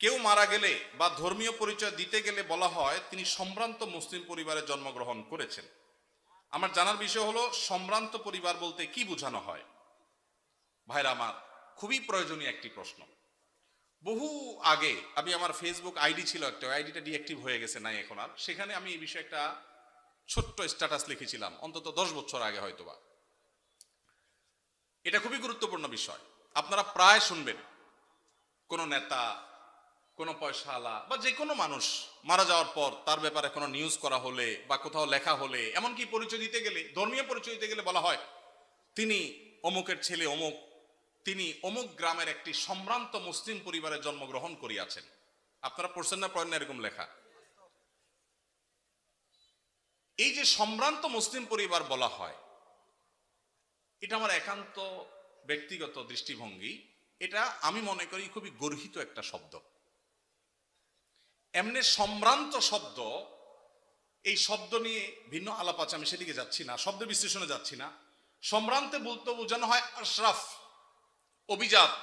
কেউ মারা গেলে বা ধর্মীয় পরিচয় দিতে গেলে বলা হয় তিনি সম্ভ্রান্ত মুসলিম পরিবারে জন্মগ্রহণ করেছেন। আমার জানার বিষয় হলো সম্ভ্রান্ত পরিবার বলতে কি বোঝানো হয়। ভাইরা আমার, খুবই প্রয়োজনীয় একটি প্রশ্ন। বহু আগে আমি আমার ফেসবুক আইডি ছিল একটা, আইডিটা ডিঅ্যাক্টিভ হয়ে গেছে, নাই এখন আর। সেখানে আমি এই বিষয়ে একটা ছোট্ট স্ট্যাটাস লিখেছিলাম, অন্তত 10 বছর আগে হয়তোবা। এটা খুবই গুরুত্বপূর্ণ বিষয়। আপনারা প্রায় শুনবেন কোনো নেতা, কোনো পয়সাওয়ালা বা যে কোনো মানুষ মারা যাওয়ার পর তার ব্যাপারে কোনো নিউজ করা হলে বা কোথাও লেখা হলে, এমনকি পরিচয় দিতে গেলে, ধর্মীয় পরিচয় দিতে গেলে বলা হয় তিনি অমুকের ছেলে অমুক, তিনি অমুক গ্রামের একটি সম্ভ্রান্ত মুসলিম পরিবারে জন্মগ্রহণ করিয়াছেন। আপনারা পড়ছেন না, পড়েন না এরকম লেখা? এই যে সম্ভ্রান্ত মুসলিম পরিবার বলা হয়, এটা আমার একান্ত ব্যক্তিগত দৃষ্টিভঙ্গি। এটা আমি মনে করি খুবই গর্হিত একটা শব্দ। এমনি সম্ভ্রান্ত শব্দ, এই শব্দ নিয়ে ভিন্ন আলাপ আছে, আমি সেদিকে যাচ্ছি না, শব্দ বিশ্লেষণে যাচ্ছি না। সম্ভ্রান্তে বলতে বোঝানো হয় আশরাফ, অভিজাত,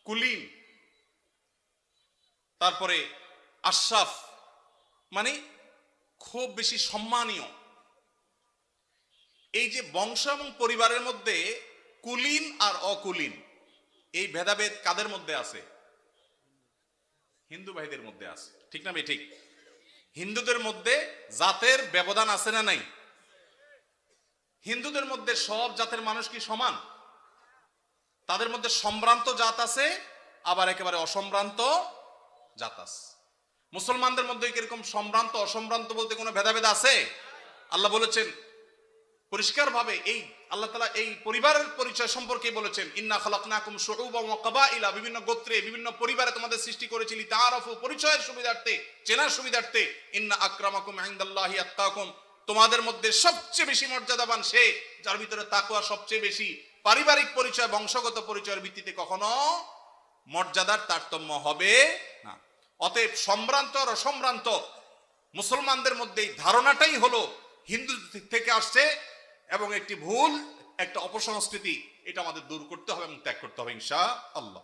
কুলীন, তারপরে আশরাফ মানে খুব বেশি সম্মানীয়। এই যে বংশ এবং পরিবারের মধ্যে কুলীন আর অকুলীন, এই ভেদাভেদ কাদের মধ্যে আছে? হিন্দু ভাইদের মধ্যে আছে, ঠিক না? ঠিক। হিন্দুদের মধ্যে জাতের ব্যবধান আছে না নাই? হিন্দুদের মধ্যে সব জাতের মানুষ কি সমান? তাদের মধ্যে সম্ভ্রান্ত জাত আছে, আবার একেবারে অসম্ভ্রান্ত জাত আছে। মুসলমানদের মধ্যে কিরকম সম্ভ্রান্ত অসম্ভ্রান্ত বলতে কোনো ভেদাভেদ আছে? আল্লাহ বলেছেন পরিষ্কার ভাবে, এই আল্লাহ তাআলা এই পরিবারের পরিচয় সম্পর্কে বলেছেন, ইন্না খালাকনাকুম শুউবান ওয়া কাবাইলা, বিভিন্ন গোত্রে বিভিন্ন পরিবারে তোমাদের সৃষ্টি করেছি, লিতাআরাফু, পরিচয়ের সুবিধার্থে, চেনার সুবিধার্থে। ইন্না আকরামাকুম ইনদাল্লাহি আত্তাকুম, তোমাদের মধ্যে সবচেয়ে বেশি মর্যাদাবান সে যার ভিতরে তাকওয়া সবচেয়ে বেশি। পারিবারিক পরিচয়, বংশগত পরিচয়ের ভিত্তিতে কখনো মর্যাদার তারতম্য হবে না। অতএব সম্ভ্রান্ত আর অসম্ভ্রান্ত মুসলমানদের মধ্যে এই ধারণাটাই হলো হিন্দু থেকে আসছে এবং একটি ভুল, একটা অপসংস্কৃতি। এটা আমাদের দূর করতে হবে এবং ত্যাগ করতে হবে ইনশাআল্লাহ।